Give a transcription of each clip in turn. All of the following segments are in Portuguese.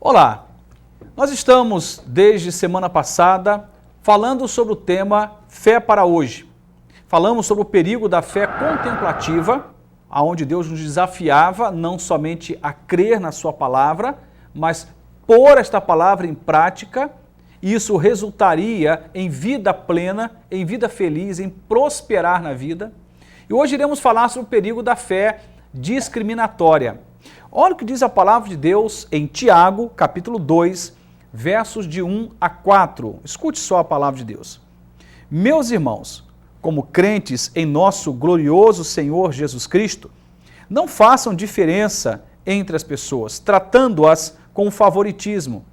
Olá, nós estamos desde semana passada falando sobre o tema Fé para hoje. Falamos sobre o perigo da fé contemplativa, onde Deus nos desafiava não somente a crer na sua palavra, mas pôr esta palavra em prática. Isso resultaria em vida plena, em vida feliz, em prosperar na vida. E hoje iremos falar sobre o perigo da fé discriminatória. Olha o que diz a palavra de Deus em Tiago, capítulo 2, versos de 1 a 4. Escute só a palavra de Deus. Meus irmãos, como crentes em nosso glorioso Senhor Jesus Cristo, não façam diferença entre as pessoas, tratando-as com favoritismo.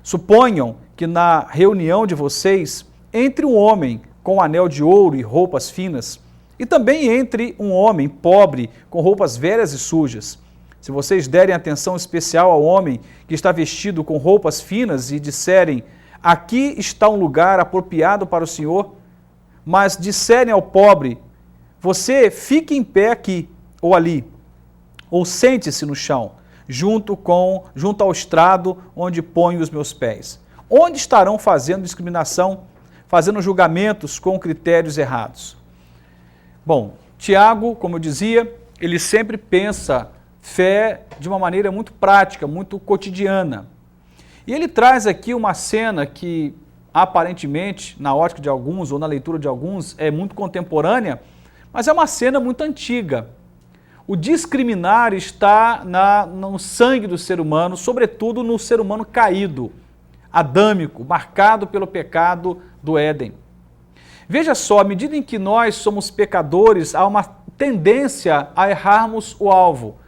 Suponham que na reunião de vocês entre um homem com anel de ouro e roupas finas, e também entre um homem pobre com roupas velhas e sujas. Se vocês derem atenção especial ao homem que está vestido com roupas finas e disserem, aqui está um lugar apropriado para o Senhor, mas disserem ao pobre, você fique em pé aqui ou ali, ou sente-se no chão, junto ao estrado onde ponho os meus pés. Onde estarão fazendo discriminação, fazendo julgamentos com critérios errados? Bom, Tiago, como eu dizia, ele sempre pensa fé de uma maneira muito prática, muito cotidiana. E ele traz aqui uma cena que, aparentemente, na ótica de alguns ou na leitura de alguns, é muito contemporânea, mas é uma cena muito antiga. O discriminar está no sangue do ser humano, sobretudo no ser humano caído, adâmico, marcado pelo pecado do Éden. Veja só, à medida em que nós somos pecadores, há uma tendência a errarmos o alvo,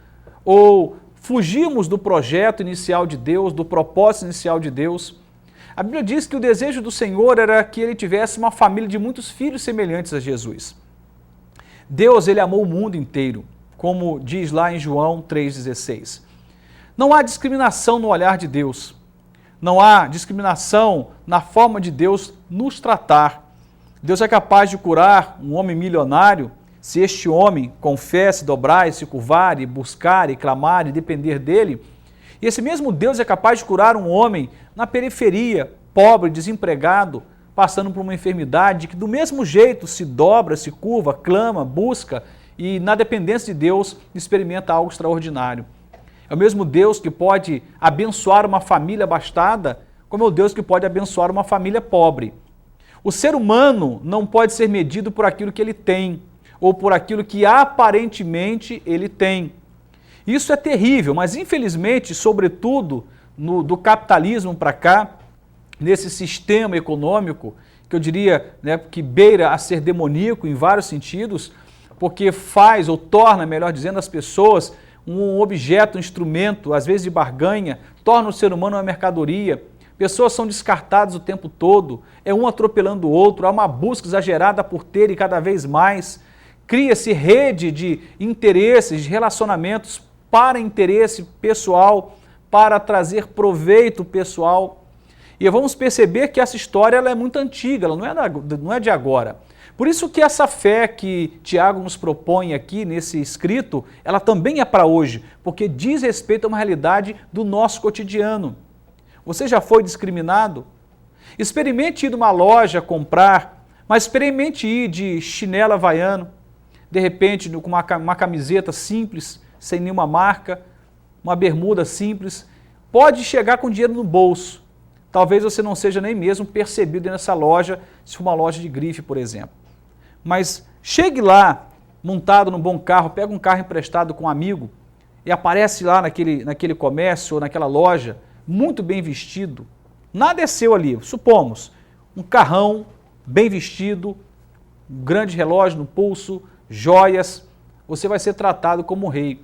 ou fugirmos do projeto inicial de Deus, do propósito inicial de Deus. A Bíblia diz que o desejo do Senhor era que ele tivesse uma família de muitos filhos semelhantes a Jesus. Deus, ele amou o mundo inteiro, como diz lá em João 3,16. Não há discriminação no olhar de Deus. Não há discriminação na forma de Deus nos tratar. Deus é capaz de curar um homem milionário se este homem com fé se dobrar e se curvar e buscar e clamar e depender dele. E esse mesmo Deus é capaz de curar um homem na periferia, pobre, desempregado, passando por uma enfermidade que do mesmo jeito se dobra, se curva, clama, busca e na dependência de Deus experimenta algo extraordinário. É o mesmo Deus que pode abençoar uma família abastada, como é o Deus que pode abençoar uma família pobre. O ser humano não pode ser medido por aquilo que ele tem, ou por aquilo que aparentemente ele tem. Isso é terrível, mas infelizmente, sobretudo do capitalismo para cá, nesse sistema econômico, que eu diria que beira a ser demoníaco em vários sentidos, porque faz ou torna, melhor dizendo, as pessoas um objeto, um instrumento, às vezes de barganha, torna o ser humano uma mercadoria. Pessoas são descartadas o tempo todo, é um atropelando o outro, há uma busca exagerada por ter e cada vez mais. Cria-se rede de interesses, de relacionamentos para interesse pessoal, para trazer proveito pessoal. E vamos perceber que essa história ela é muito antiga, ela não é de agora. Por isso que essa fé que Tiago nos propõe aqui nesse escrito, ela também é para hoje, porque diz respeito a uma realidade do nosso cotidiano. Você já foi discriminado? Experimente ir numa loja comprar, mas experimente ir de chinelo havaiano, de repente com uma camiseta simples, sem nenhuma marca, uma bermuda simples, pode chegar com dinheiro no bolso. Talvez você não seja nem mesmo percebido nessa loja, se for uma loja de grife, por exemplo. Mas chegue lá, montado num bom carro, pega um carro emprestado com um amigo e aparece lá naquele comércio ou naquela loja, muito bem vestido. Nada é seu ali, supomos, um carrão bem vestido, um grande relógio no pulso, joias, você vai ser tratado como um rei.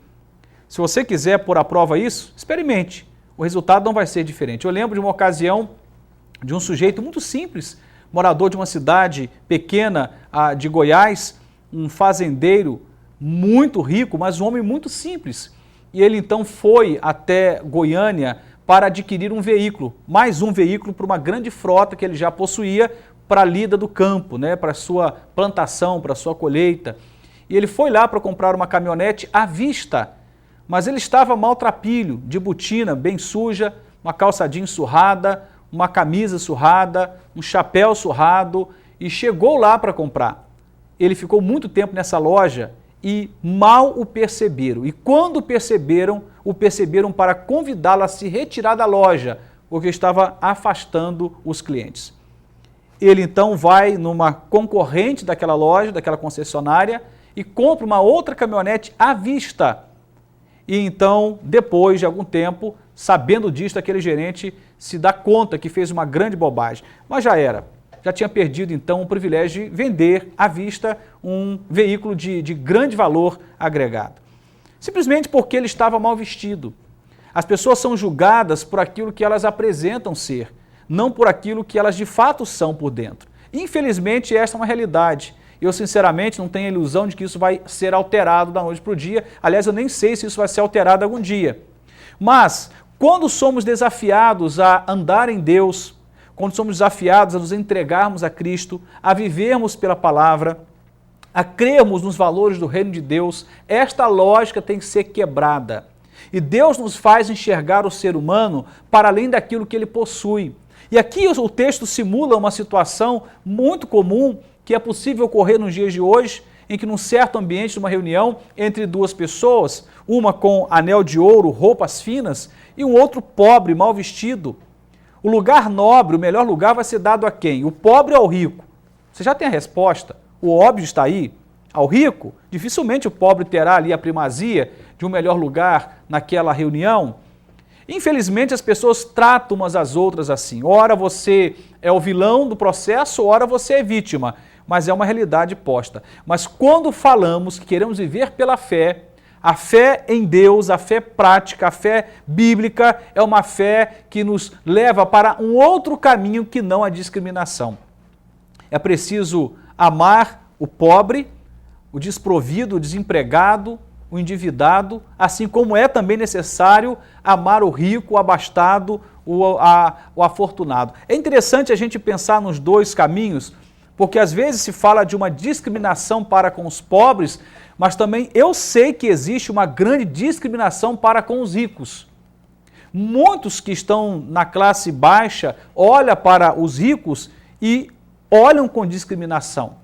Se você quiser pôr à prova isso, experimente. O resultado não vai ser diferente. Eu lembro de uma ocasião de um sujeito muito simples, morador de uma cidade pequena de Goiás, um fazendeiro muito rico, mas um homem muito simples. E ele então foi até Goiânia para adquirir um veículo, mais um veículo para uma grande frota que ele já possuía para a lida do campo, para a sua plantação, para a sua colheita. E ele foi lá para comprar uma caminhonete à vista, mas ele estava maltrapilho, de botina, bem suja, uma calça jeans surrada, uma camisa surrada, um chapéu surrado e chegou lá para comprar. Ele ficou muito tempo nessa loja e mal o perceberam. E quando o perceberam para convidá-lo a se retirar da loja, porque estava afastando os clientes. Ele então vai numa concorrente daquela loja, daquela concessionária, e compra uma outra caminhonete à vista. E então, depois de algum tempo, sabendo disso, aquele gerente se dá conta que fez uma grande bobagem. Mas já tinha perdido então o privilégio de vender à vista um veículo de grande valor agregado. Simplesmente porque ele estava mal vestido. As pessoas são julgadas por aquilo que elas apresentam ser, não por aquilo que elas de fato são por dentro. Infelizmente, esta é uma realidade. Eu, sinceramente, não tenho a ilusão de que isso vai ser alterado da noite para o dia. Aliás, eu nem sei se isso vai ser alterado algum dia. Mas, quando somos desafiados a andar em Deus, quando somos desafiados a nos entregarmos a Cristo, a vivermos pela palavra, a crermos nos valores do reino de Deus, esta lógica tem que ser quebrada. E Deus nos faz enxergar o ser humano para além daquilo que ele possui. E aqui o texto simula uma situação muito comum que é possível ocorrer nos dias de hoje, em que num certo ambiente de uma reunião entre duas pessoas, uma com anel de ouro, roupas finas, e um outro pobre, mal vestido, o lugar nobre, o melhor lugar vai ser dado a quem? O pobre ou ao rico? Você já tem a resposta. O óbvio está aí. Ao rico, dificilmente o pobre terá ali a primazia de um melhor lugar naquela reunião. Infelizmente, as pessoas tratam umas às outras assim. Ora você é o vilão do processo, ora você é vítima. Mas é uma realidade posta. Mas quando falamos que queremos viver pela fé, a fé em Deus, a fé prática, a fé bíblica, é uma fé que nos leva para um outro caminho que não a discriminação. É preciso amar o pobre, o desprovido, o desempregado, o endividado, assim como é também necessário amar o rico, o abastado, o afortunado. É interessante a gente pensar nos dois caminhos, porque às vezes se fala de uma discriminação para com os pobres, mas também eu sei que existe uma grande discriminação para com os ricos. Muitos que estão na classe baixa olham para os ricos e olham com discriminação,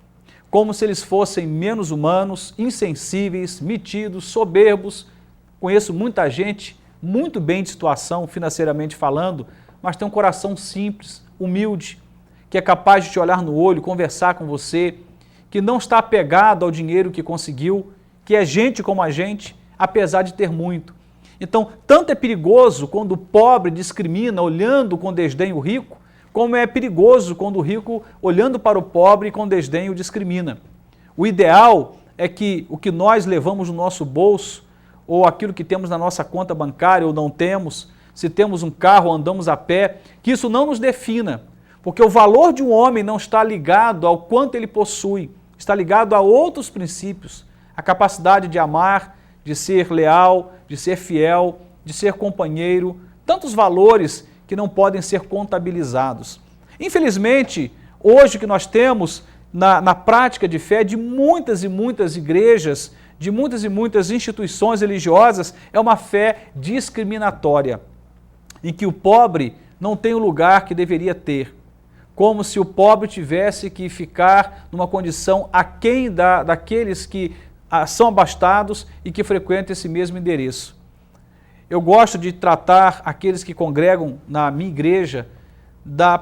como se eles fossem menos humanos, insensíveis, metidos, soberbos. Conheço muita gente muito bem de situação, financeiramente falando, mas tem um coração simples, humilde, que é capaz de te olhar no olho, conversar com você, que não está apegado ao dinheiro que conseguiu, que é gente como a gente, apesar de ter muito. Então, tanto é perigoso quando o pobre discrimina, olhando com desdém o rico, como é perigoso quando o rico, olhando para o pobre, com desdém o discrimina. O ideal é que o que nós levamos no nosso bolso, ou aquilo que temos na nossa conta bancária ou não temos, se temos um carro ou andamos a pé, que isso não nos defina, porque o valor de um homem não está ligado ao quanto ele possui, está ligado a outros princípios, a capacidade de amar, de ser leal, de ser fiel, de ser companheiro, tantos valores que não podem ser contabilizados. Infelizmente, hoje o que nós temos na prática de fé de muitas e muitas igrejas, de muitas e muitas instituições religiosas, é uma fé discriminatória, em que o pobre não tem o lugar que deveria ter, como se o pobre tivesse que ficar numa condição aquém daqueles que são abastados e que frequentam esse mesmo endereço. Eu gosto de tratar aqueles que congregam na minha igreja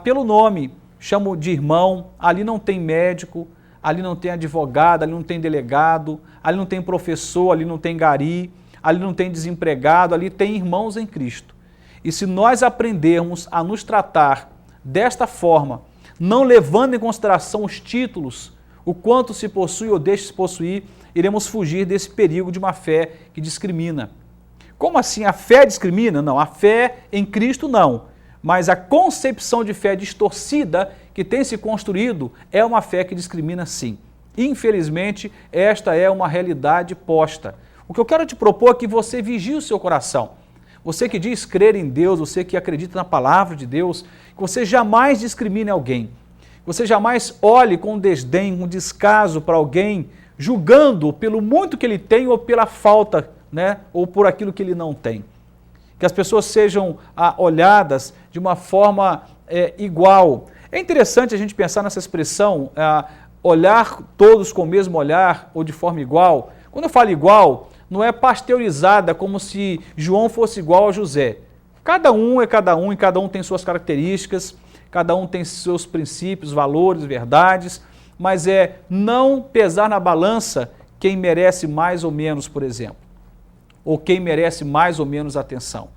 pelo nome, chamo de irmão. Ali não tem médico, ali não tem advogado, ali não tem delegado, ali não tem professor, ali não tem gari, ali não tem desempregado, ali tem irmãos em Cristo. E se nós aprendermos a nos tratar desta forma, não levando em consideração os títulos, o quanto se possui ou deixa de se possuir, iremos fugir desse perigo de uma fé que discrimina. Como assim? A fé discrimina? Não, a fé em Cristo não. Mas a concepção de fé distorcida que tem se construído é uma fé que discrimina sim. Infelizmente, esta é uma realidade posta. O que eu quero te propor é que você vigie o seu coração. Você que diz crer em Deus, você que acredita na palavra de Deus, que você jamais discrimine alguém. Que você jamais olhe com desdém, com descaso para alguém, julgando pelo muito que ele tem ou pela falta, ou por aquilo que ele não tem. que as pessoas sejam olhadas de uma forma igual. É interessante a gente pensar nessa expressão, olhar todos com o mesmo olhar ou de forma igual. Quando eu falo igual, não é pasteurizada como se João fosse igual a José. Cada um é cada um e cada um tem suas características, cada um tem seus princípios, valores, verdades, mas é não pesar na balança quem merece mais ou menos, por exemplo, ou quem merece mais ou menos atenção.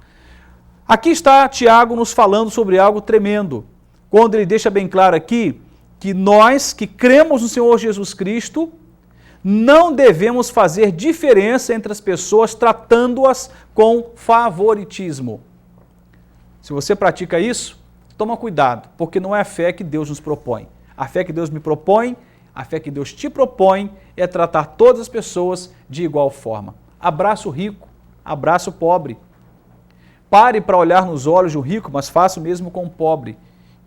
Aqui está Tiago nos falando sobre algo tremendo, quando ele deixa bem claro aqui que nós que cremos no Senhor Jesus Cristo não devemos fazer diferença entre as pessoas tratando-as com favoritismo. Se você pratica isso, toma cuidado, porque não é a fé que Deus nos propõe. A fé que Deus me propõe, a fé que Deus te propõe é tratar todas as pessoas de igual forma. Abraça o rico, abraça o pobre. Pare para olhar nos olhos do rico, mas faça o mesmo com o pobre.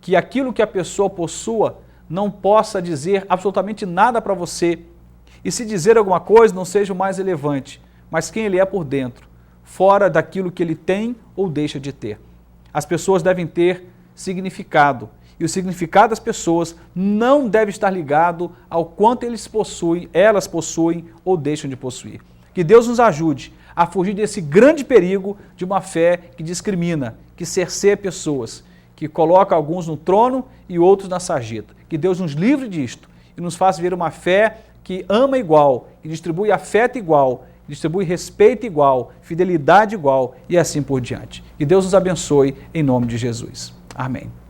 Que aquilo que a pessoa possua não possa dizer absolutamente nada para você. E se dizer alguma coisa, não seja o mais relevante, mas quem ele é por dentro, fora daquilo que ele tem ou deixa de ter. As pessoas devem ter significado, e o significado das pessoas não deve estar ligado ao quanto elas possuem ou deixam de possuir. Que Deus nos ajude a fugir desse grande perigo de uma fé que discrimina, que cerceia pessoas, que coloca alguns no trono e outros na sarjeta. Que Deus nos livre disto e nos faça ver uma fé que ama igual, e distribui afeto igual, distribui respeito igual, fidelidade igual e assim por diante. Que Deus nos abençoe em nome de Jesus. Amém.